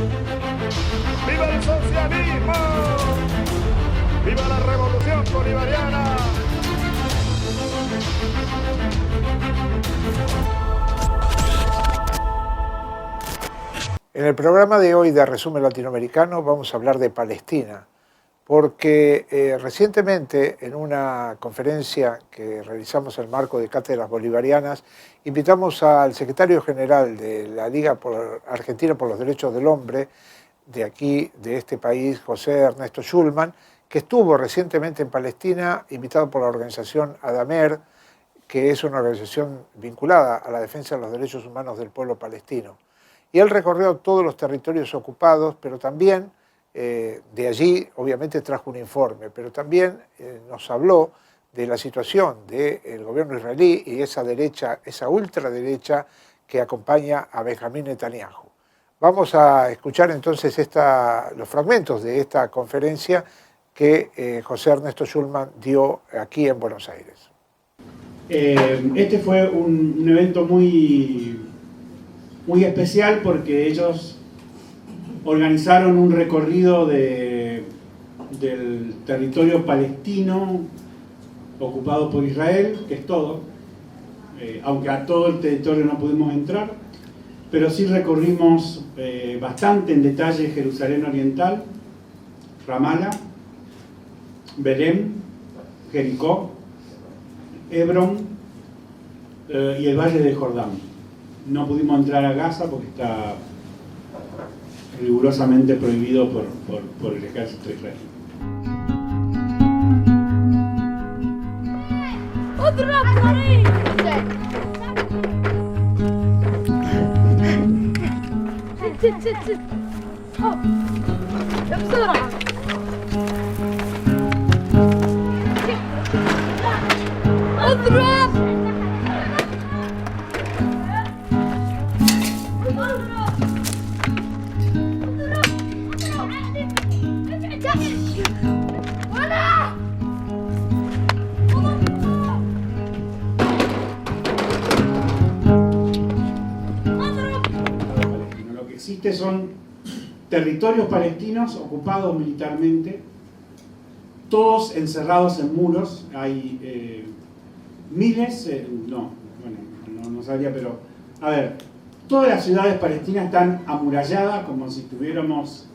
¡Viva el socialismo! ¡Viva la revolución bolivariana! En el programa de hoy de Resumen Latinoamericano vamos a hablar de Palestina, porque recientemente en una conferencia que realizamos en el marco de Cátedras Bolivarianas, invitamos al secretario general de la Liga Argentina por los Derechos del Hombre, de aquí, de este país, José Ernesto Schulman, que estuvo recientemente en Palestina, invitado por la organización ADAMER, que es una organización vinculada a la defensa de los derechos humanos del pueblo palestino. Y él recorrió todos los territorios ocupados, pero también de allí, obviamente, trajo un informe, pero también nos habló de la situación del gobierno israelí y esa derecha, esa ultraderecha que acompaña a Benjamín Netanyahu. Vamos a escuchar entonces los fragmentos de esta conferencia que José Ernesto Schulman dio aquí en Buenos Aires. Este fue un evento muy especial porque ellos organizaron un recorrido del territorio palestino ocupado por Israel, que es todo, aunque a todo el territorio no pudimos entrar, pero sí recorrimos bastante en detalle Jerusalén Oriental, Ramallah, Belén, Jericó, Hebrón y el Valle de Jordán. No pudimos entrar a Gaza porque está rigurosamente prohibido por el ejército israelí. Lo que existe son territorios palestinos ocupados militarmente, todos encerrados en muros. Hay miles, no sabría, pero a ver, todas las ciudades palestinas están amuralladas como si estuviéramos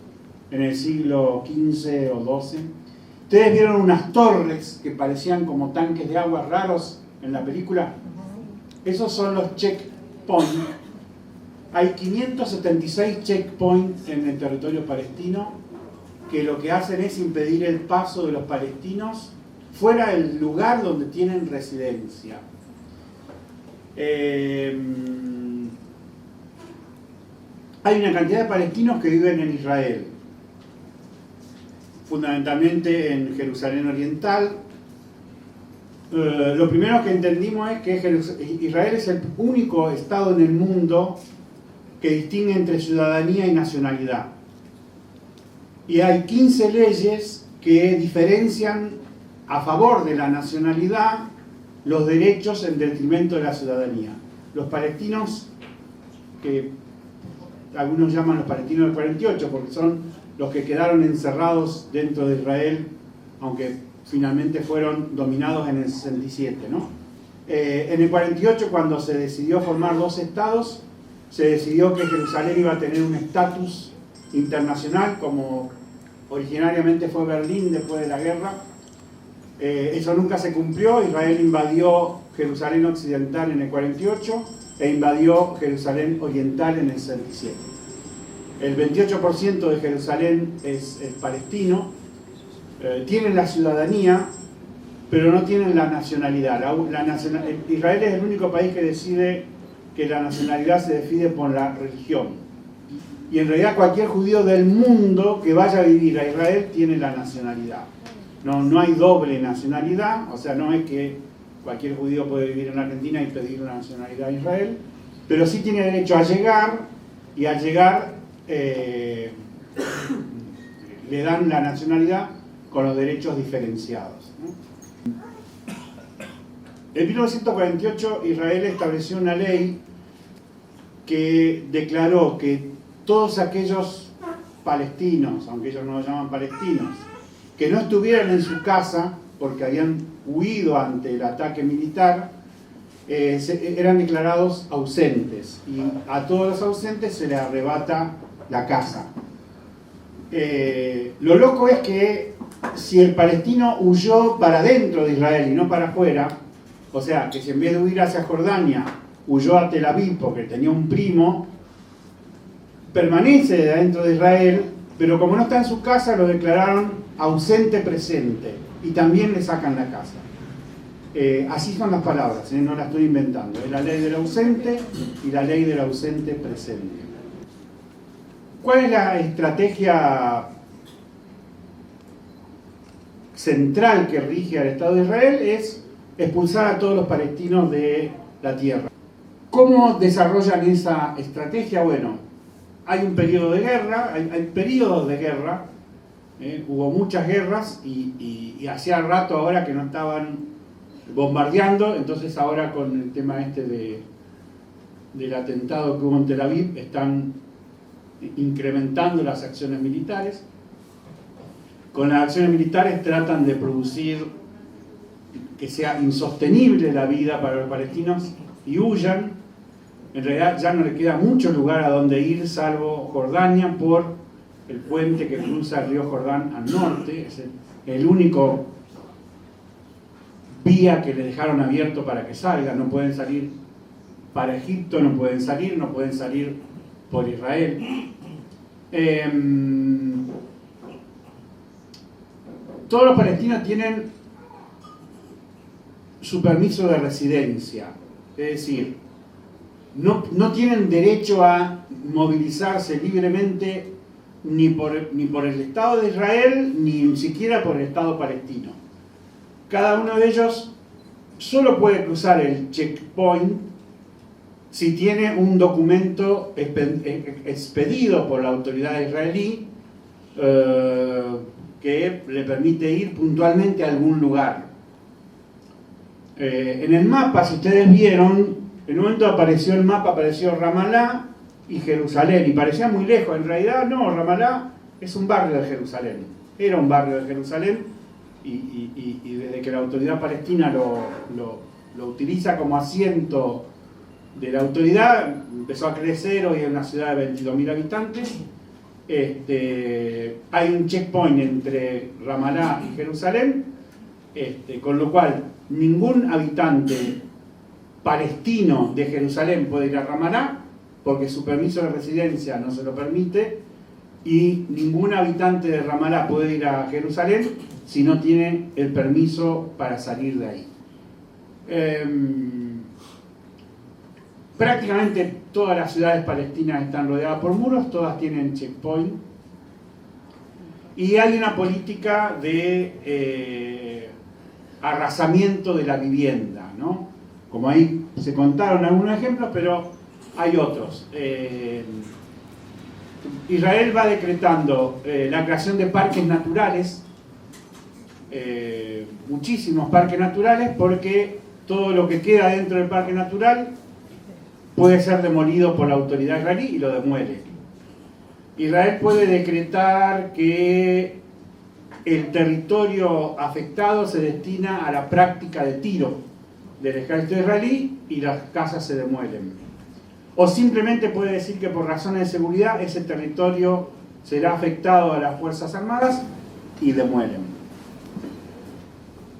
en el siglo XV o XII. Ustedes vieron unas torres que parecían como tanques de agua raros en la película. Esos son los checkpoints. Hay 576 checkpoints en el territorio palestino que lo que hacen es impedir el paso de los palestinos fuera del lugar donde tienen residencia. Hay una cantidad de palestinos que viven en Israel, fundamentalmente en Jerusalén Oriental. Lo primero que entendimos es que Israel es el único estado en el mundo que distingue entre ciudadanía y nacionalidad. Y hay 15 leyes que diferencian a favor de la nacionalidad los derechos en detrimento de la ciudadanía. Los palestinos, que algunos llaman los palestinos del 48, porque son los que quedaron encerrados dentro de Israel, aunque finalmente fueron dominados en el 67, ¿no? En el 48, cuando se decidió formar dos estados, se decidió que Jerusalén iba a tener un estatus internacional, como originariamente fue Berlín después de la guerra. Eso nunca se cumplió. Israel invadió Jerusalén Occidental en el 48 e invadió Jerusalén Oriental en el 67. El 28% de Jerusalén es palestino, tienen la ciudadanía, pero no tienen la nacionalidad. Israel es el único país que decide que la nacionalidad se define por la religión. Y en realidad cualquier judío del mundo que vaya a vivir a Israel tiene la nacionalidad. No hay doble nacionalidad, o sea, no es que cualquier judío puede vivir en Argentina y pedir una nacionalidad a Israel, pero sí tiene derecho a llegar, y al llegar le dan la nacionalidad con los derechos diferenciados, ¿no? En 1948 Israel estableció una ley que declaró que todos aquellos palestinos, aunque ellos no lo llaman palestinos, que no estuvieran en su casa porque habían huido ante el ataque militar, eran declarados ausentes, y a todos los ausentes se les arrebata la casa. Lo loco es que si el palestino huyó para dentro de Israel y no para afuera, o sea, que si en vez de huir hacia Jordania huyó a Tel Aviv porque tenía un primo, permanece dentro de Israel, pero como no está en su casa lo declararon ausente presente y también le sacan la casa. Así son las palabras, no las estoy inventando. Es la ley del ausente y la ley del ausente presente. ¿Cuál es la estrategia central que rige al Estado de Israel? Es expulsar a todos los palestinos de la tierra. ¿Cómo desarrollan esa estrategia? Bueno, hay un periodo de guerra, hay periodos de guerra, hubo muchas guerras y hacía rato ahora que no estaban bombardeando, entonces ahora con el tema del atentado que hubo en Tel Aviv están incrementando las acciones militares. Con las acciones militares tratan de producir que sea insostenible la vida para los palestinos y huyan. En realidad ya no le queda mucho lugar a donde ir salvo Jordania por el puente que cruza el río Jordán al norte. Es el único vía que le dejaron abierto para que salga. No pueden salir para Egipto, no pueden salir por Israel. Todos los palestinos tienen su permiso de residencia, es decir, no tienen derecho a movilizarse libremente ni por el Estado de Israel, ni siquiera por el Estado palestino. Cada uno de ellos solo puede cruzar el checkpoint si tiene un documento expedido por la autoridad israelí que le permite ir puntualmente a algún lugar. En el mapa, si ustedes vieron, en un momento apareció Ramallah y Jerusalén, y parecía muy lejos. En realidad no, Ramallah es un barrio de Jerusalén, era un barrio de Jerusalén, y desde que la autoridad palestina lo utiliza como asiento de la autoridad, empezó a crecer, hoy es una ciudad de 22.000 habitantes. Hay un checkpoint entre Ramallah y Jerusalén, con lo cual ningún habitante palestino de Jerusalén puede ir a Ramallah porque su permiso de residencia no se lo permite, y ningún habitante de Ramallah puede ir a Jerusalén si no tiene el permiso para salir de ahí. Prácticamente todas las ciudades palestinas están rodeadas por muros, todas tienen checkpoint, y hay una política de arrasamiento de la vivienda, ¿no? Como ahí se contaron algunos ejemplos, pero hay otros. Israel va decretando la creación de parques naturales, muchísimos parques naturales, porque todo lo que queda dentro del parque natural puede ser demolido por la autoridad israelí y lo demuele. Israel puede decretar que el territorio afectado se destina a la práctica de tiro del ejército israelí y las casas se demuelen. O simplemente puede decir que por razones de seguridad ese territorio será afectado a las Fuerzas Armadas y demuelen.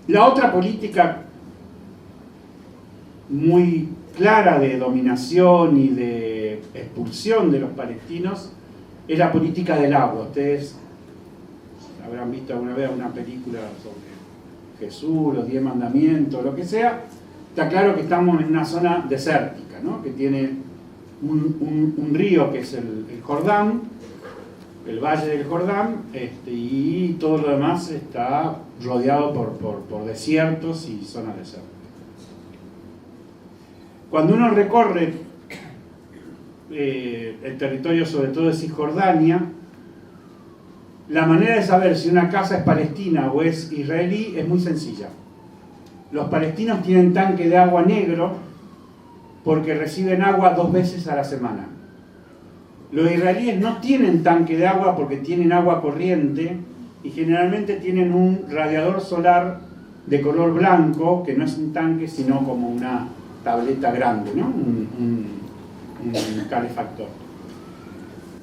La otra política muy clara de dominación y de expulsión de los palestinos es la política del agua. Ustedes habrán visto alguna vez una película sobre Jesús, los 10 mandamientos, lo que sea. Está claro que estamos en una zona desértica, ¿no? Que tiene un río que es el Jordán, el valle del Jordán, y todo lo demás está rodeado por desiertos y zonas desérticas. Cuando uno recorre el territorio, sobre todo de Cisjordania, la manera de saber si una casa es palestina o es israelí es muy sencilla. Los palestinos tienen tanque de agua negro porque reciben agua 2 veces a la semana. Los israelíes no tienen tanque de agua porque tienen agua corriente y generalmente tienen un radiador solar de color blanco, que no es un tanque sino como una tableta grande, ¿no? un calefactor.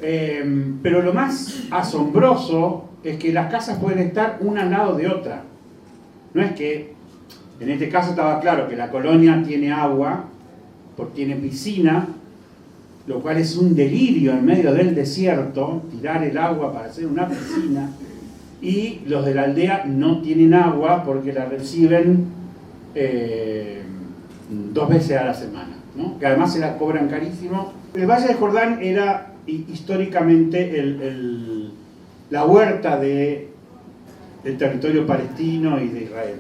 Pero lo más asombroso es que las casas pueden estar una al lado de otra. No es que, en este caso estaba claro que la colonia tiene agua, porque tiene piscina, lo cual es un delirio en medio del desierto, tirar el agua para hacer una piscina, y los de la aldea no tienen agua porque la reciben 2 veces a la semana, ¿no? Que además se la cobran carísimo. El Valle de Jordán era históricamente la huerta del territorio palestino y de Israel.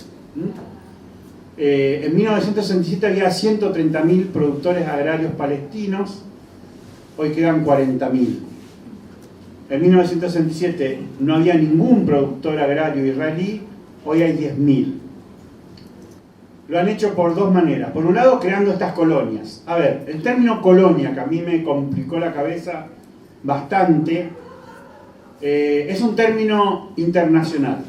En 1967 había 130.000 productores agrarios palestinos, hoy quedan 40.000. En 1967 no había ningún productor agrario israelí, hoy hay 10.000. Lo han hecho por 2 maneras. Por un lado, creando estas colonias. A ver, el término colonia, que a mí me complicó la cabeza bastante, es un término internacional.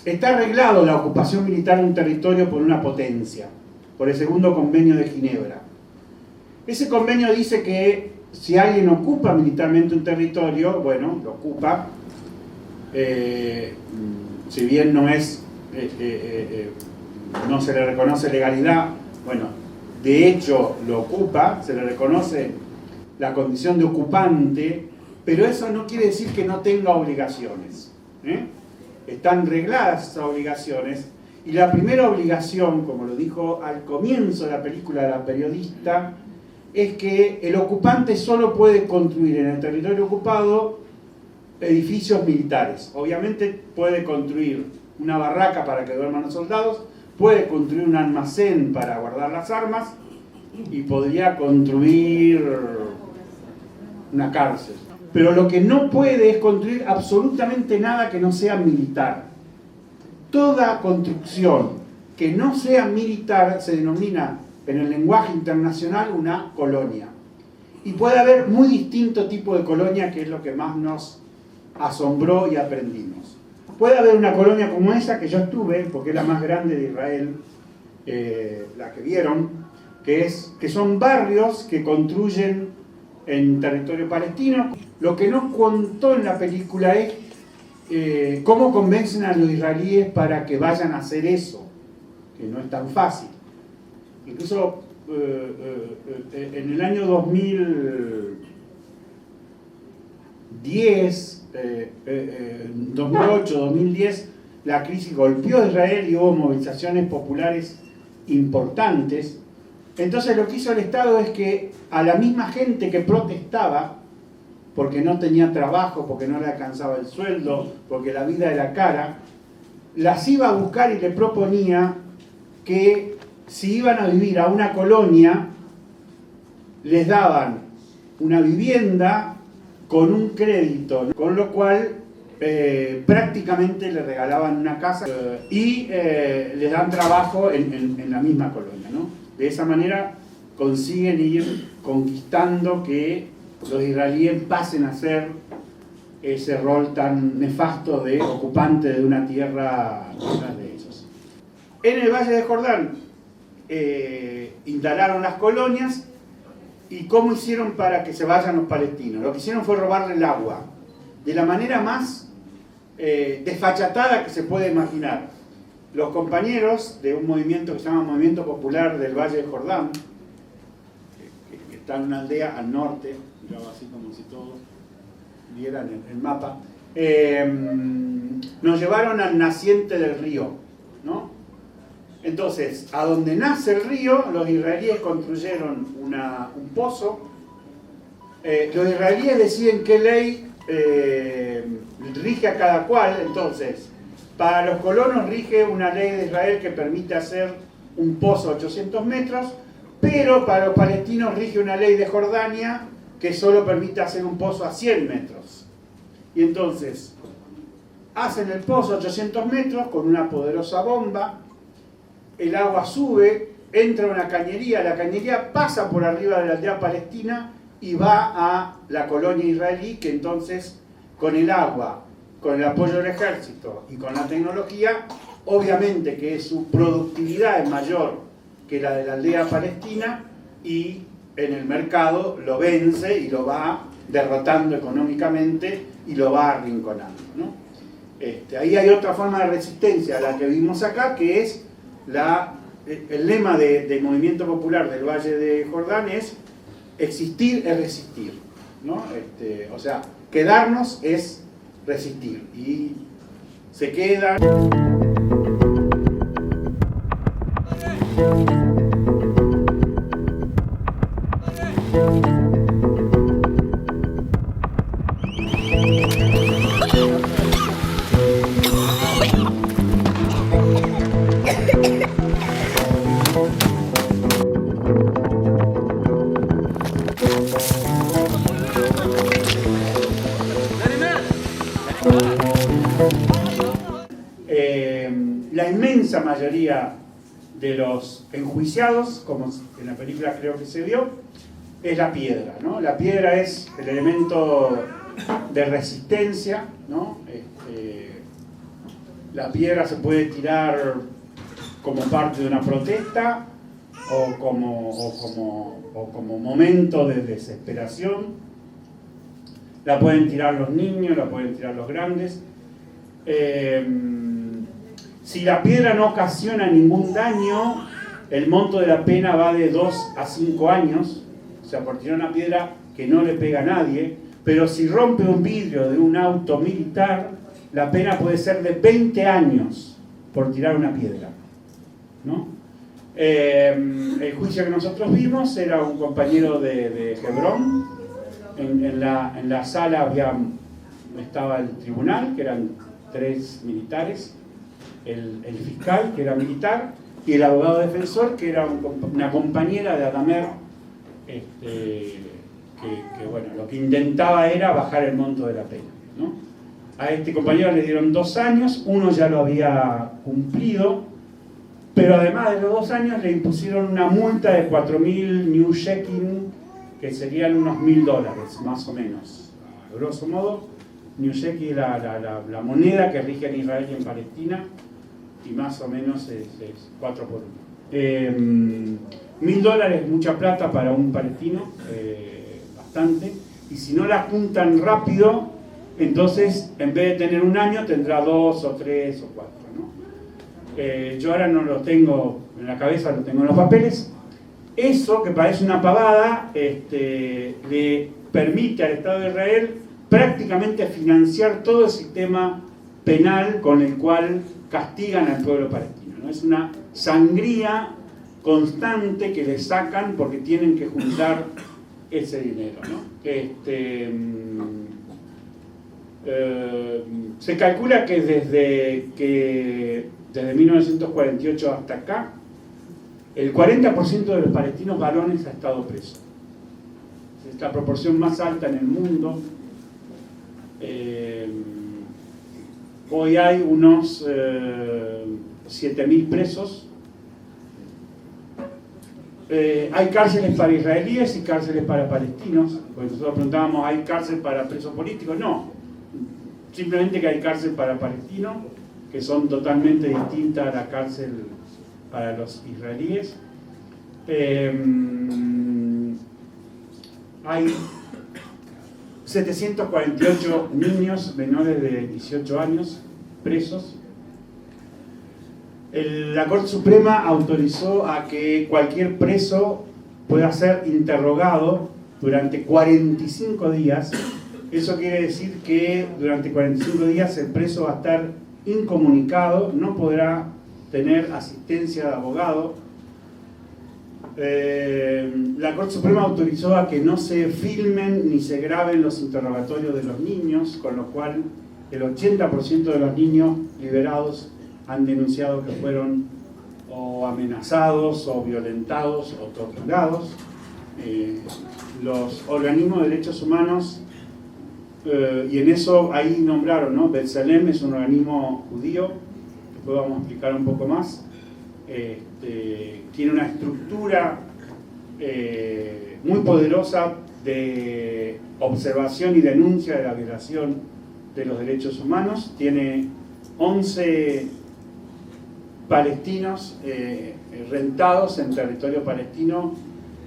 Está arreglado la ocupación militar de un territorio por una potencia, por el segundo convenio de Ginebra. Ese convenio dice que si alguien ocupa militarmente un territorio, bueno, lo ocupa, si bien no es, no se le reconoce legalidad, bueno, de hecho lo ocupa, se le reconoce la condición de ocupante, pero eso no quiere decir que no tenga obligaciones, Están regladas esas obligaciones, y la primera obligación, como lo dijo al comienzo de la película la periodista, es que el ocupante solo puede construir en el territorio ocupado edificios militares. Obviamente puede construir una barraca para que duerman los soldados, puede construir un almacén para guardar las armas y podría construir una cárcel. Pero lo que no puede es construir absolutamente nada que no sea militar. Toda construcción que no sea militar se denomina en el lenguaje internacional una colonia. Y puede haber muy distinto tipo de colonia, que es lo que más nos asombró y aprendimos. Puede haber una colonia como esa que yo estuve, porque es la más grande de Israel, la que vieron, que son barrios que construyen en territorio palestino. Lo que nos contó en la película es cómo convencen a los israelíes para que vayan a hacer eso, que no es tan fácil. Incluso en el año 2010, 2008, 2010, la crisis golpeó a Israel y hubo movilizaciones populares importantes. Entonces lo que hizo el Estado es que a la misma gente que protestaba, porque no tenía trabajo, porque no le alcanzaba el sueldo, porque la vida era cara, las iba a buscar y le proponía que si iban a vivir a una colonia, les daban una vivienda con un crédito, con lo cual prácticamente le regalaban una casa y les dan trabajo en la misma colonia, ¿no? De esa manera consiguen ir conquistando que los israelíes pasen a ser ese rol tan nefasto de ocupante de una tierra de ellos. En el Valle de Jordán instalaron las colonias. ¿Y cómo hicieron para que se vayan los palestinos? Lo que hicieron fue robarle el agua, de la manera más desfachatada que se puede imaginar. Los compañeros de un movimiento que se llama Movimiento Popular del Valle de Jordán, que está en una aldea al norte, así como si todos vieran el mapa, nos llevaron al naciente del río, ¿no? Entonces, a donde nace el río, los israelíes construyeron un pozo. Los israelíes deciden qué ley rige a cada cual. Entonces, para los colonos rige una ley de Israel que permite hacer un pozo a 800 metros, pero para los palestinos rige una ley de Jordania que solo permite hacer un pozo a 100 metros. Y entonces, hacen el pozo a 800 metros con una poderosa bomba. El agua sube entra a una cañería, la cañería pasa por arriba de la aldea palestina y va a la colonia israelí, que entonces con el agua, con el apoyo del ejército y con la tecnología, obviamente que su productividad es mayor que la de la aldea palestina, y en el mercado lo vence y lo va derrotando económicamente y lo va arrinconando, ¿no? Ahí hay otra forma de resistencia a la que vimos acá, que es el lema del movimiento popular del Valle de Jordán es: existir es resistir, ¿no? O sea, quedarnos es resistir, y se quedan. La inmensa mayoría de los enjuiciados, como en la película creo que se vio, es la piedra, ¿no? La piedra es el elemento de resistencia, ¿no? La piedra se puede tirar como parte de una protesta o como momento de desesperación. La pueden tirar los niños, la pueden tirar los grandes. Si la piedra no ocasiona ningún daño, el monto de la pena va de 2 a 5 años, o sea, por tirar una piedra que no le pega a nadie. Pero si rompe un vidrio de un auto militar, la pena puede ser de 20 años por tirar una piedra, ¿no? El juicio que nosotros vimos era un compañero de Hebrón. En la sala estaba el tribunal, que eran 3 militares, el fiscal, que era militar, y el abogado defensor, que era una compañera de Adamer, que bueno, lo que intentaba era bajar el monto de la pena, ¿no? A este compañero le dieron 2 años, uno ya lo había cumplido, pero además de los 2 años le impusieron una multa de 4.000 new shekel, que serían unos $1.000, más o menos. A grosso modo, new shekel es la moneda que rige en Israel y en Palestina, y más o menos es 4 por 1. $1.000 es mucha plata para un palestino, bastante, y si no la juntan rápido, entonces en vez de tener 1 año tendrá 2 o 3 o 4, ¿no? Yo ahora no lo tengo en la cabeza, lo tengo en los papeles. Eso, que parece una pavada, le permite al Estado de Israel prácticamente financiar todo el sistema penal con el cual castigan al pueblo palestino, ¿no? Es una sangría constante que le sacan porque tienen que juntar ese dinero, ¿no? Se calcula que desde 1948 hasta acá, el 40% de los palestinos varones ha estado preso. Es la proporción más alta en el mundo. Hoy hay unos 7.000 presos. Hay cárceles para israelíes y cárceles para palestinos. Porque nosotros preguntábamos, ¿hay cárcel para presos políticos? No. Simplemente que hay cárcel para palestinos, que son totalmente distintas a la cárcel para los israelíes. Hay 748 niños menores de 18 años presos. La Corte Suprema autorizó a que cualquier preso pueda ser interrogado durante 45 días. Eso quiere decir que durante 45 días el preso va a estar incomunicado, no podrá tener asistencia de abogado. La Corte Suprema autorizó a que no se filmen ni se graben los interrogatorios de los niños, con lo cual el 80% de los niños liberados han denunciado que fueron o amenazados, o violentados, o torturados. Los organismos de derechos humanos, y en eso ahí nombraron, ¿no? B'Tselem es un organismo judío, después vamos a explicar un poco más. tiene una estructura muy poderosa de observación y denuncia de la violación de los derechos humanos. Tiene 11 palestinos rentados en territorio palestino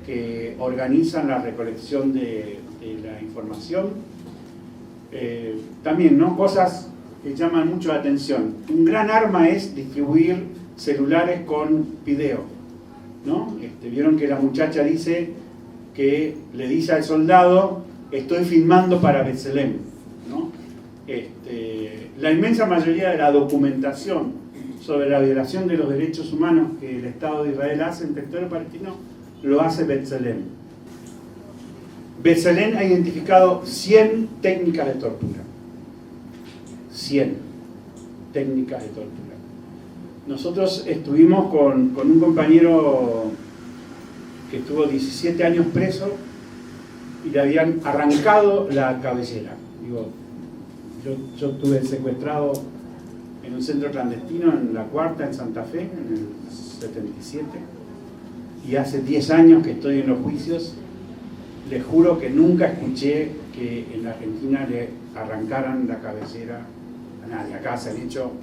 que organizan la recolección de la información. También, ¿no?, cosas que llaman mucho la atención. Un gran arma es distribuir celulares con video, ¿no? Vieron que la muchacha dice que le dice al soldado: estoy filmando para Betselem, ¿no? La inmensa mayoría de la documentación sobre la violación de los derechos humanos que el Estado de Israel hace en territorio palestino lo hace Betselem. Betselem ha identificado 100 técnicas de tortura. 100 técnicas de tortura. Nosotros estuvimos con un compañero que estuvo 17 años preso y le habían arrancado la cabellera. Digo, yo estuve secuestrado en un centro clandestino en La Cuarta, en Santa Fe, en el 77, y hace 10 años que estoy en los juicios. Les juro que nunca escuché que en la Argentina le arrancaran la cabellera a nadie. Acá se han hecho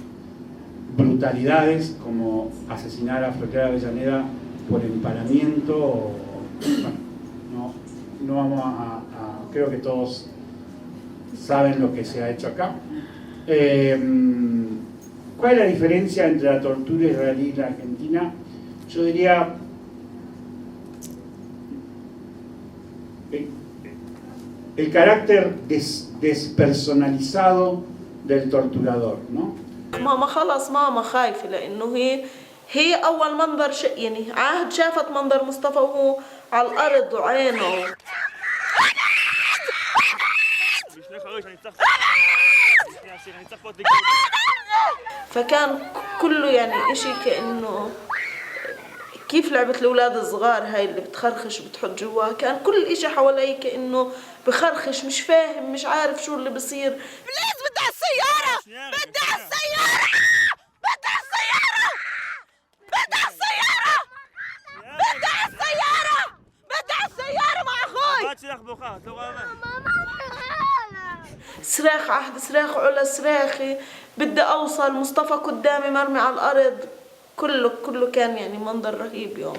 brutalidades como asesinar a Floreal Avellaneda por empalamiento. Bueno, no vamos a creo que todos saben lo que se ha hecho acá. ¿Cuál es la diferencia entre la tortura israelí y la argentina? Yo diría el carácter despersonalizado del torturador, ¿no? ماما خلص ماما خايفة لأنه هي أول منظر يعني عهد شافت منظر مصطفى وهو على الأرض وعينه. فكان كله يعني إشي كأنه كيف لعبة الأولاد الصغار هاي اللي بتخرخش وبتحط جواها، كان كل إشي حوالي كأنه بخرخش، مش فاهم، مش عارف شو اللي بصير. بليز بدي على السيارة، بدي على السيارة، بدي على السيارة، بدي على السيارة، بدي على السيارة، بدي على السيارة مع أخوي. صراخ عهد صراخ علا صراخي، بدي أوصل، مصطفى قدامي مرمي على الأرض. كله كان يعني منظر رهيب يوم.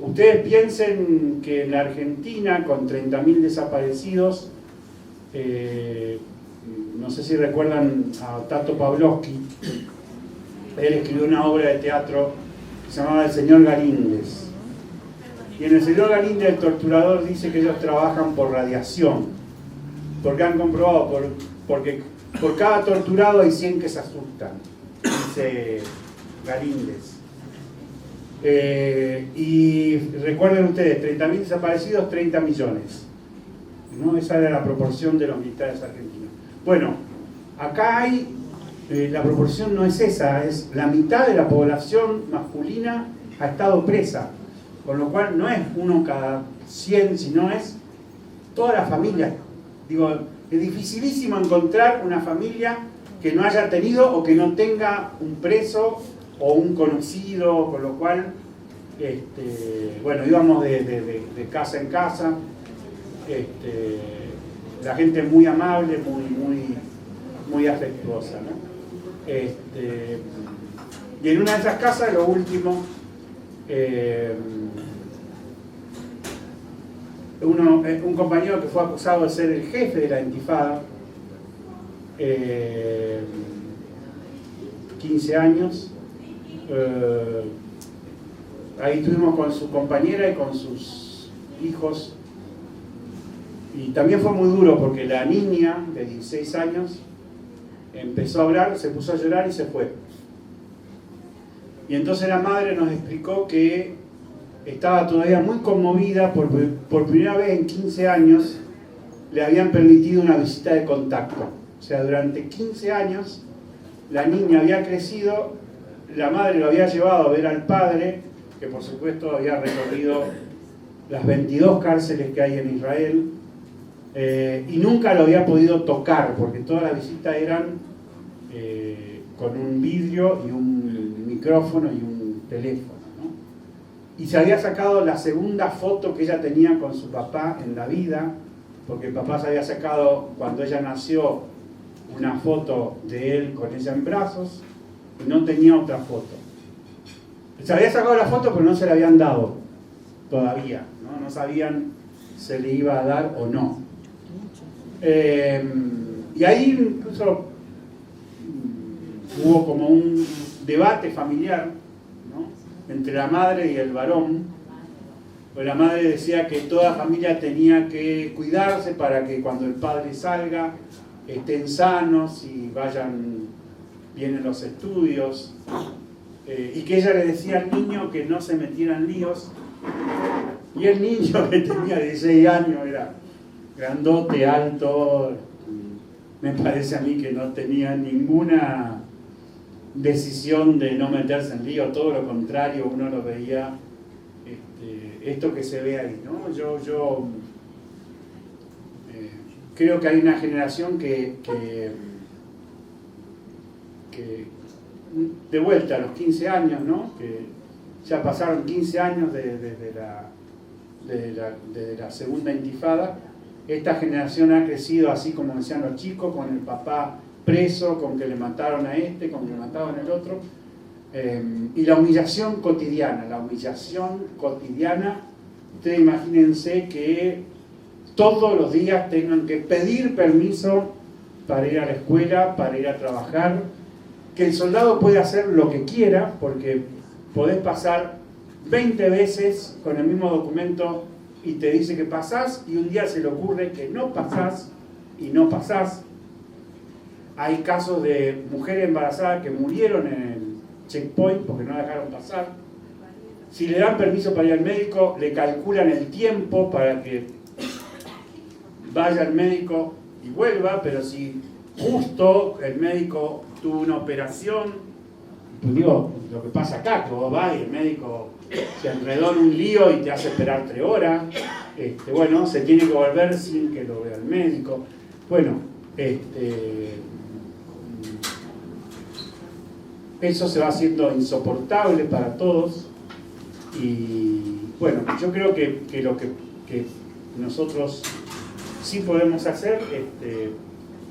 Ustedes piensen que en la Argentina, con 30.000 desaparecidos, no sé si recuerdan a Tato Pavlovsky, él escribió una obra de teatro que se llamaba El Señor Galíndez. Y en El Señor Galíndez el torturador dice que ellos trabajan por radiación, porque han comprobado, porque por cada torturado hay 100 que se asustan, dice Galíndez. Y recuerden ustedes, 30.000 desaparecidos, 30 millones, ¿no? Esa era la proporción de los militares argentinos. Bueno, acá hay, la proporción no es esa, es la mitad de la población masculina ha estado presa, con lo cual no es uno cada 100, sino es toda la familia. Digo, es dificilísimo encontrar una familia que no haya tenido o que no tenga un preso o un conocido, con lo cual, bueno, íbamos de casa en casa, la gente muy amable, muy afectuosa, ¿no? Y en una de esas casas, lo último, un compañero que fue acusado de ser el jefe de la intifada, 15 años. Ahí estuvimos con su compañera y con sus hijos. Y también fue muy duro porque la niña de 16 años empezó a hablar, se puso a llorar y se fue. Y entonces la madre nos explicó que estaba todavía muy conmovida, por primera vez en 15 años le habían permitido una visita de contacto. O sea, durante 15 años la niña había crecido, la madre lo había llevado a ver al padre, que por supuesto había recorrido las 22 cárceles que hay en Israel, y nunca lo había podido tocar, porque todas las visitas eran con un vidrio y un micrófono y un teléfono, ¿no? Y se había sacado la segunda foto que ella tenía con su papá en la vida, porque el papá se había sacado cuando ella nació una foto de él con ella en brazos y no tenía otra foto. Se había sacado la foto pero no se la habían dado todavía, ¿no? No sabían si se le iba a dar o no. Y ahí incluso hubo como un debate familiar, ¿no?, entre la madre y el varón. Pues la madre decía que toda familia tenía que cuidarse para que cuando el padre salga estén sanos y vayan bien en los estudios, y que ella le decía al niño que no se metiera en líos, y el niño, que tenía 16 años, era grandote, alto, me parece a mí que no tenía ninguna decisión de no meterse en lío, todo lo contrario, uno lo veía, esto que se ve ahí, ¿no? Yo creo que hay una generación que de vuelta a los 15 años, ¿no?, que ya pasaron 15 años de la segunda intifada. Esta generación ha crecido así como decían los chicos, con el papá preso, con que le mataron a este, con que le mataron al otro. Y la humillación cotidiana, ustedes imagínense que todos los días tengan que pedir permiso para ir a la escuela, para ir a trabajar, que el soldado puede hacer lo que quiera, porque podés pasar 20 veces con el mismo documento y te dice que pasás, y un día se le ocurre que no pasás, y no pasás. Hay casos de mujeres embarazadas que murieron en el checkpoint porque no la dejaron pasar. Si le dan permiso para ir al médico, le calculan el tiempo para que vaya al médico y vuelva, pero si justo el médico tuvo una operación, pues digo, lo que pasa acá, que vos vas y el médico se enredó en un lío y te hace esperar 3 horas, bueno, se tiene que volver sin que lo vea el médico. Bueno, eso se va haciendo insoportable para todos, y bueno, yo creo que lo que nosotros sí podemos hacer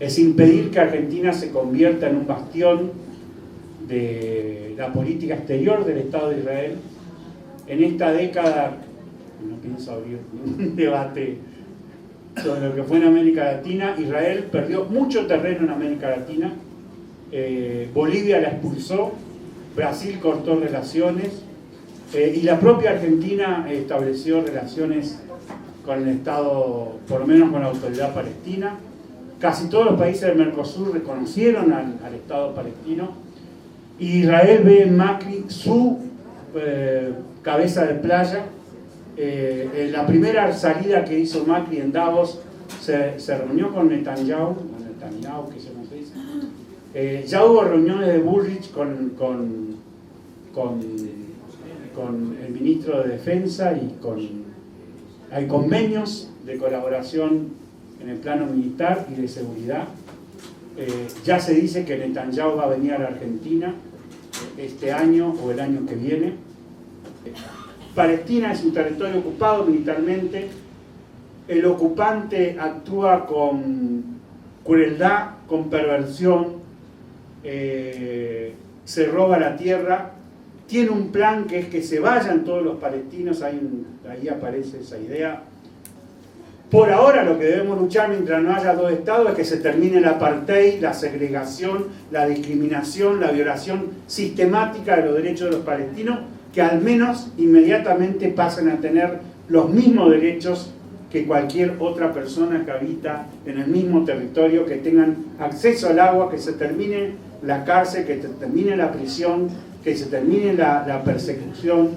es impedir que Argentina se convierta en un bastión de la política exterior del Estado de Israel. En esta década, no pienso abrir un debate sobre lo que fue en América Latina, Israel perdió mucho terreno en América Latina. Bolivia la expulsó, Brasil cortó relaciones, y la propia Argentina estableció relaciones con el Estado, por lo menos con la autoridad palestina. Casi todos los países del Mercosur reconocieron al Estado palestino, y Israel ve en Macri su cabeza de playa. En la primera salida que hizo Macri en Davos, se reunió con Netanyahu, que se nos dice. Ya hubo reuniones de Bullrich con el ministro de Defensa, y hay convenios de colaboración en el plano militar y de seguridad. Ya se dice que Netanyahu va a venir a la Argentina este año o el año que viene. Palestina es un territorio ocupado militarmente. El ocupante actúa con crueldad, con perversión, se roba la tierra, tiene un plan que es que se vayan todos los palestinos, ahí aparece esa idea. Por ahora lo que debemos luchar mientras no haya dos estados es que se termine el apartheid, la segregación, la discriminación, la violación sistemática de los derechos de los palestinos, que al menos inmediatamente pasen a tener los mismos derechos que cualquier otra persona que habita en el mismo territorio, que tengan acceso al agua, que se termine la cárcel, que se termine la prisión, que se termine la persecución.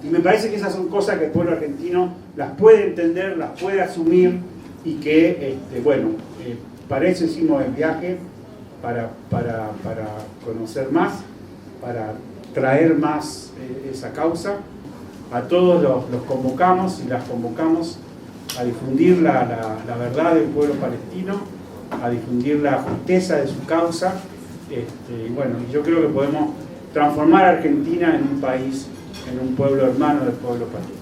Y me parece que esas son cosas que el pueblo argentino las puede entender, las puede asumir, y que, para eso hicimos el viaje, para conocer más, para traer más esa causa. A todos los convocamos y las convocamos a difundir la verdad del pueblo palestino, a difundir la justeza de su causa. Y yo creo que podemos transformar a Argentina en un país, en un pueblo hermano del pueblo palestino.